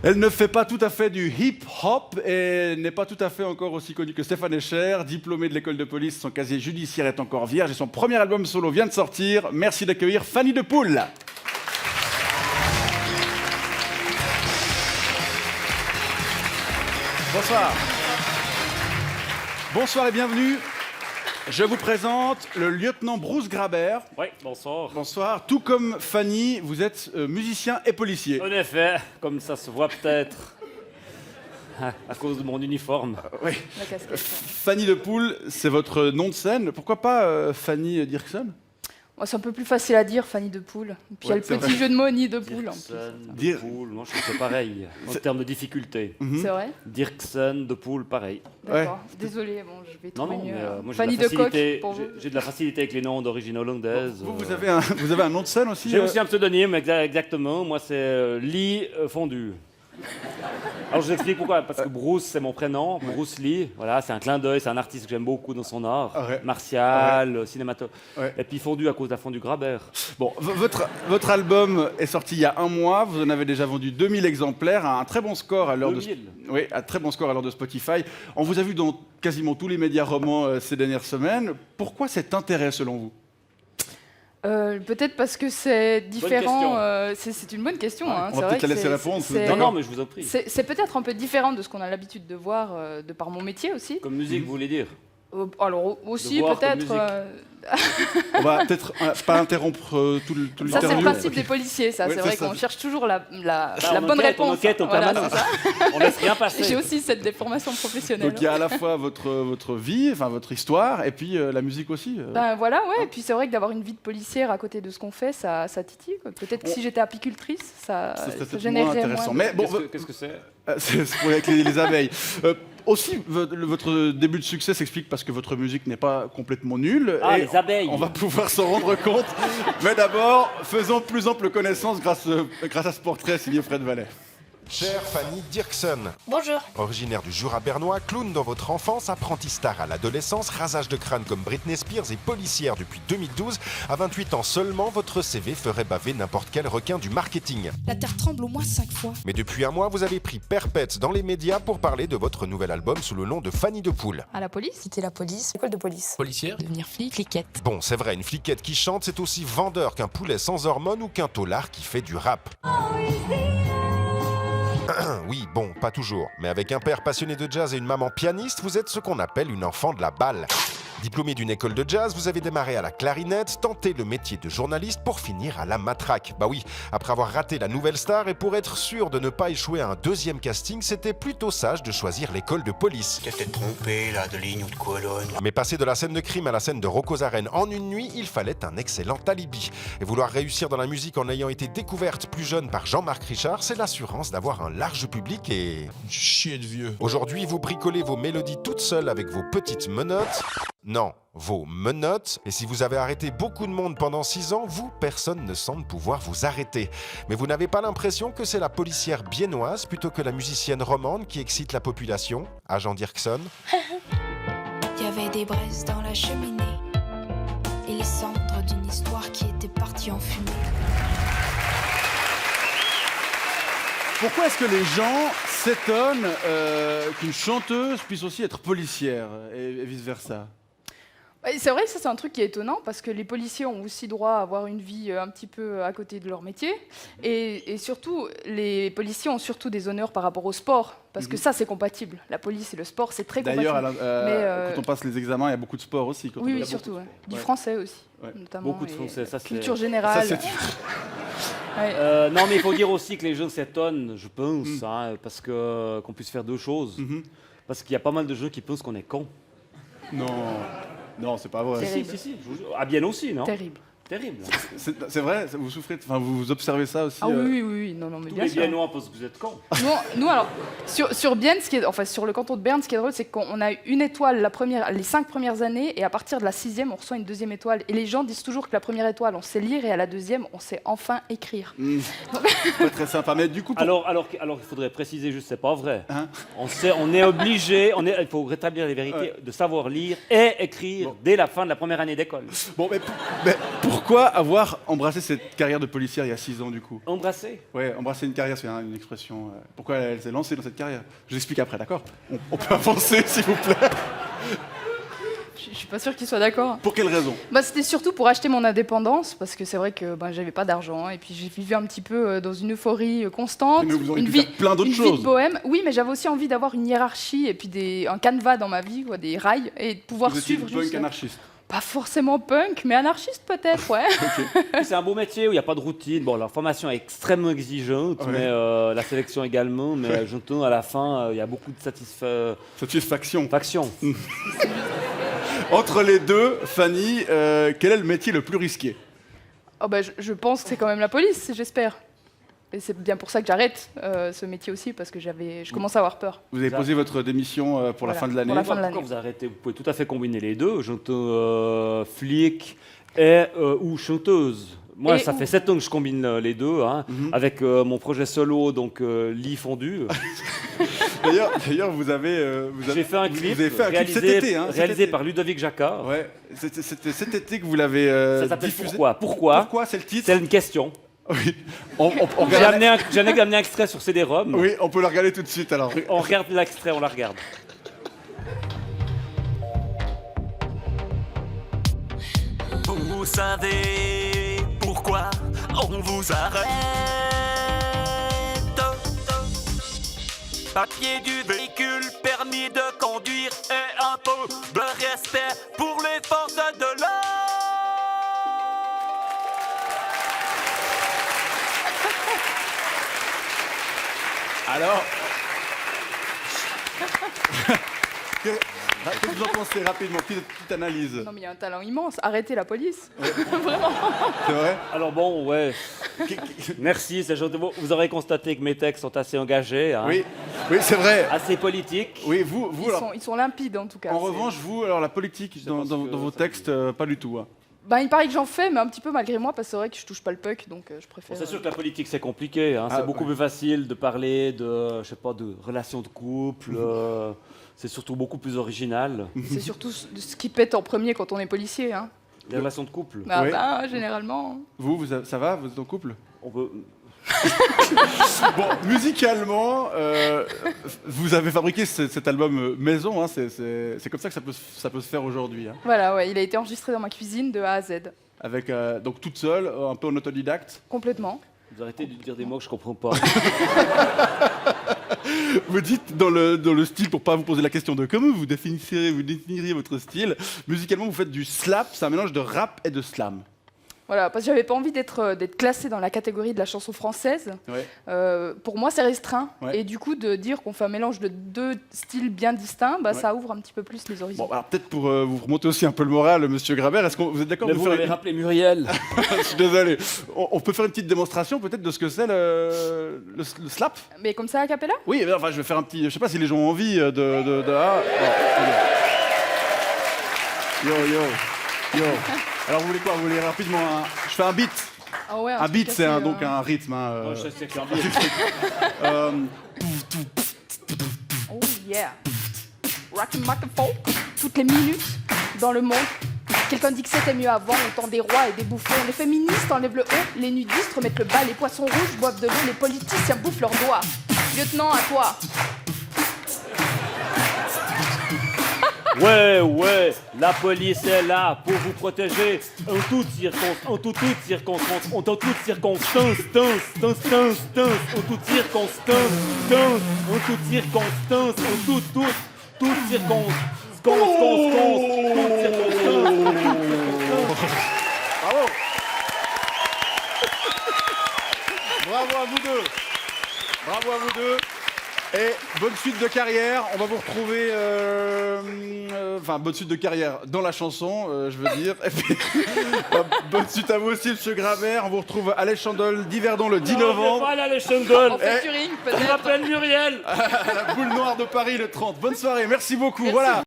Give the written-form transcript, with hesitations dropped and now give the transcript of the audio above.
Elle ne fait pas tout à fait du hip-hop et n'est pas tout à fait encore aussi connue que Stéphane Escher. Diplômé de l'école de police, son casier judiciaire est encore vierge et son premier album solo vient de sortir. Merci d'accueillir Fanny de Pool. Bonsoir. Bonsoir et bienvenue. Je vous présente le lieutenant Bruce Grabert. Oui, bonsoir. Bonsoir. Tout comme Fanny, vous êtes musicien et policier. En effet, comme ça se voit peut-être à cause de mon uniforme. Oui. La casquette. Fanny de Pool, c'est votre nom de scène. Pourquoi pas Fanny Dirksen? Moi, c'est un peu plus facile à dire, Fanny de Poule. Puis il y a Ouais, le c'est petit vrai. jeu de mots, ni de poule. En plus. Dirksen, Dir- de Pool, moi je trouve que c'est pareil, en termes de difficulté. C'est vrai. Dirksen, de Pool, pareil. D'accord. Désolé, bon, je vais Non, trouver non, mieux. mais moi Fanny j'ai de de, Coq, facilité, pour vous. j'ai de la facilité avec les noms d'origine hollandaise. Vous avez un nom de scène aussi J'ai aussi un pseudonyme, exactement. Moi c'est Lee Fondu. Alors je vous explique pourquoi. Parce que Bruce c'est mon prénom, Bruce Lee. Voilà, c'est un clin d'œil, c'est un artiste que j'aime beaucoup dans son art, Ouais. martial, cinémato. Ouais. Et puis Fondu à cause de la Fondue Grabert. Bon, votre album est sorti il y a un mois. Vous en avez déjà vendu 2000 exemplaires, un très bon score à l'heure de 2000. oui, un très bon score à l'heure de Spotify. On vous a vu dans quasiment tous les médias romans ces dernières semaines. Pourquoi cet intérêt selon vous? Peut-être parce que c'est différent. question. C'est une bonne question. Ouais, hein. on C'est va vrai peut-être la que laisser répondre. c'est- Non, non, mais je vous en prie. C'est peut-être un peu différent de ce qu'on a l'habitude de voir de par mon métier aussi. Comme musique, vous voulez dire? Alors aussi De voir comme peut-être. musique. On va peut-être pas interrompre tout Ça c'est le l'interview. principe des policiers, ça. Oui, c'est c'est vrai ça. qu'on cherche toujours la on bonne enquête, réponse. On enquête en Voilà, permanence. c'est ça. On laisse rien passer. J'ai aussi cette déformation professionnelle. Donc il y a à la fois votre vie, enfin votre histoire, et puis la musique aussi. Ben voilà, ouais. Et puis c'est vrai que d'avoir une vie de policière à côté de ce qu'on fait, ça titille, quoi. Peut-être que si j'étais apicultrice, ça Ce serait peut-être générerait moins intéressant. moins. Mais bon, Qu'est-ce que c'est? c'est pour avec les abeilles. Aussi, votre début de succès s'explique parce que votre musique n'est pas complètement nulle. Ah, et les abeilles. On va pouvoir s'en rendre compte. Mais d'abord, faisons plus ample connaissance grâce à ce portrait signé Fred Vallet. Chère Fanny Dirksen, Bonjour. originaire du Jura bernois, clown dans votre enfance, apprenti star à l'adolescence, rasage de crâne comme Britney Spears et policière depuis 2012, à 28 ans seulement, votre CV ferait baver n'importe quel requin du marketing. La terre tremble au moins 5 fois. Mais depuis un mois, vous avez pris perpète dans les médias pour parler de votre nouvel album sous le nom de Fanny de Pool. À la police. Quitter la police. École de police. Policière. Devenir flic. Fliquette. Bon, c'est vrai, une fliquette qui chante, c'est aussi vendeur qu'un poulet sans hormones ou qu'un taulard qui fait du rap. Oui, bon, pas toujours. Mais avec un père passionné de jazz et une maman pianiste, vous êtes ce qu'on appelle une enfant de la balle. Diplômé d'une école de jazz, vous avez démarré à la clarinette, tenté le métier de journaliste pour finir à la matraque. Bah oui, après avoir raté la Nouvelle Star et pour être sûr de ne pas échouer à un deuxième casting, c'était plutôt sage de choisir l'école de police. Tu t'es trompé là de ligne ou de colonne. Mais passer de la scène de crime à la scène de Rocco's Arène en une nuit, il fallait un excellent alibi. Et vouloir réussir dans la musique en ayant été découverte plus jeune par Jean-Marc Richard, c'est l'assurance d'avoir un large public et... Chier de vieux. Aujourd'hui, vous bricolez vos mélodies toutes seules avec vos petites menottes. Non, vos menottes. Et si vous avez arrêté beaucoup de monde pendant 6 ans, vous, personne ne semble pouvoir vous arrêter. Mais vous n'avez pas l'impression que c'est la policière biennoise plutôt que la musicienne romande qui excite la population, Agent Dirksen? Il y avait des braises dans la cheminée. Et les cendres d'une histoire qui était partie en fumée. Pourquoi est-ce que les gens s'étonnent qu'une chanteuse puisse aussi être policière et vice-versa? Ouais, c'est vrai que ça c'est un truc qui est étonnant parce que les policiers ont aussi droit à avoir une vie un petit peu à côté de leur métier et surtout les policiers ont surtout des honneurs par rapport au sport parce que ça c'est compatible. La police et le sport c'est très compatible. D'ailleurs, Mais, quand on passe les examens, il y a beaucoup de sport aussi. Quand Oui, on oui, passe- surtout. Ouais. Du Ouais. français aussi, Ouais. notamment. Beaucoup de et français, ça, c'est- culture Ça, générale. c'est- Ouais. Non, mais il faut dire aussi que les gens s'étonnent, je pense, hein, parce que qu'on puisse faire deux choses. Parce qu'il y a pas mal de gens qui pensent qu'on est con. Non, non, c'est pas vrai. Terrible. Si, je vous jure. Ah, bien aussi, non? Terrible. Terrible. C'est vrai, vous souffrez, enfin vous observez ça aussi. Ah oui, oui, oui, non, non, mais Tous bien les sûr. Biennois pensent que vous êtes con. Nous, alors, sur Bienne, enfin, sur le canton de Berne, ce qui est drôle, c'est qu'on a une étoile les 5 premières années, et à partir de la 6e, on reçoit une deuxième étoile. Et les gens disent toujours que la première étoile, on sait lire, et à la deuxième, on sait enfin écrire. Pas très sympa. Mais du coup, Alors, il faudrait préciser juste, c'est pas vrai. Hein? On est obligé, il faut rétablir les vérités, de savoir lire et écrire dès la fin de la première année d'école. bon, mais Pourquoi avoir embrassé cette carrière de policière il y a 6 ans, du coup? Embrasser. Ouais, embrasser une carrière, c'est une expression. Pourquoi elle s'est lancée dans cette carrière? Je vous explique après, d'accord? On peut avancer, s'il vous plaît. Je suis pas sûre qu'il soit d'accord. Pour quelle raison? Bah, c'était surtout pour acheter mon indépendance, parce que c'est vrai que j'avais pas d'argent, et puis j'ai vécu un petit peu dans une euphorie constante, Mais vous auriez une pu vie, faire plein d'autres une vie choses. de bohème. Oui, mais j'avais aussi envie d'avoir une hiérarchie et puis un canevas dans ma vie, quoi, des rails, et de pouvoir Vous étiez suivre punk juste. anarchiste. Pas forcément punk, mais anarchiste peut-être, ouais. C'est un beau métier où il n'y a pas de routine. Bon, la formation est extrêmement exigeante, Ouais. mais la sélection également. Mais j'entends à la fin, il y a beaucoup de Satisfaction. satisfaction. Entre les deux, Fanny, quel est le métier le plus risqué? Oh, bah, je pense que c'est quand même la police, j'espère. Et c'est bien pour ça que j'arrête ce métier aussi, parce que je commence à avoir peur. Vous avez posé votre démission pour la Voilà, fin de l'année. pour la fin de Pourquoi l'année. vous arrêtez? Vous pouvez tout à fait combiner les deux. J'entends flic et ou chanteuse. Moi, Et ça ou. fait 7 ans que je combine les deux, hein, avec mon projet solo, donc lit fondu. D'ailleurs, vous avez J'ai fait un vous clip, avez fait un clip réalisé, cet été, hein, cet réalisé été. par Ludovic Jacquard. Ouais, c'était cet été que vous l'avez Ça s'appelle diffusé. Pourquoi Pourquoi, c'est le titre? C'est une question. Oui. On J'ai regarde- amené un extrait sur CD-ROM. Oui, on peut le regarder tout de suite alors. On regarde l'extrait, on la regarde. Vous savez pourquoi on vous arrête? Papier du véhicule, permis de conduire et un peu de respect pour les forces de l'ordre. Alors. Qu'est-ce que vous en pensez rapidement? Petite analyse. Non, mais il y a un talent immense. Arrêtez la police. C'est vrai? Alors bon, ouais. Merci, c'est gentil. Vous aurez constaté que mes textes sont assez engagés, hein, Oui, oui, c'est vrai. assez politiques. Oui, vous alors. Ils sont limpides en tout cas. En C'est- revanche, vous, alors la politique dans, pense dans- que dans vos ça textes, pas du tout. Hein. Il paraît que j'en fais, mais un petit peu malgré moi, parce que c'est vrai que je touche pas le puck, donc je Bon, préfère. c'est sûr que la politique c'est compliqué, hein. Ah, C'est beaucoup ouais. plus facile de parler de, je sais pas, de relations de couple. C'est surtout beaucoup plus original. C'est surtout ce qui pète en premier quand on est policier. Hein. Les relations de couple. Bah, Oui. généralement. Ça va? Vous êtes en couple? On peut... Bon, musicalement, vous avez fabriqué cet album maison. Hein, c'est comme ça que ça peut se faire aujourd'hui. Hein. Voilà, ouais, il a été enregistré dans ma cuisine de A à Z. Avec, donc toute seule, un peu en autodidacte. Complètement. Vous arrêtez de dire des mots que je comprends pas. Vous dites dans le style, pour pas vous poser la question de comment vous définiriez votre style, musicalement vous faites du slap, c'est un mélange de rap et de slam. Voilà, parce que j'avais pas envie d'être classée dans la catégorie de la chanson française. Ouais. Pour moi, c'est restreint. Ouais. Et du coup, de dire qu'on fait un mélange de deux styles bien distincts, Ouais. ça ouvre un petit peu plus les horizons. Bon, alors peut-être pour vous remonter aussi un peu le moral, monsieur Grabert, est-ce que vous êtes d'accord Mais de vous faire m'avez une- rappelé Muriel. Je suis désolé. On peut faire une petite démonstration peut-être de ce que c'est le slap? Mais comme ça, a cappella? Oui, mais enfin je vais faire un petit... Je sais pas si les gens ont envie de... Ah, bon, ok. Yo. Alors vous voulez quoi? Vous voulez rapidement Je fais un beat. Ah ouais, Un beat, truc c'est assez, donc un rythme. Hein, Oh, je sais qu'un Oh yeah. Rock and folk, toutes les minutes dans le monde. Quelqu'un dit que c'était mieux avant, le temps des rois et des bouffons. Les féministes enlèvent le haut, les nudistes remettent le bas, les poissons rouges boivent de l'eau, les politiciens bouffent leurs doigts. Lieutenant, à toi. Ouais, la police est là pour vous protéger en toute circonstance, en toute circonstance, en toute circonstance, en toute circonstance, en toute circonstance, en toute circonstance, Bravo. Bravo à vous deux. Bravo à vous deux. Et bonne suite de carrière. On va vous retrouver... Enfin, bonne suite de carrière dans la chanson, je veux dire. Et puis, bonne suite à vous aussi, monsieur Grabert. On vous retrouve à l'Échandole d'Yverdon le 10 novembre. Voilà les Schendel. En featuring, Je peut-être. m'appelle Muriel. À la Boule Noire de Paris le 30. Bonne soirée. Merci beaucoup. Merci. Voilà.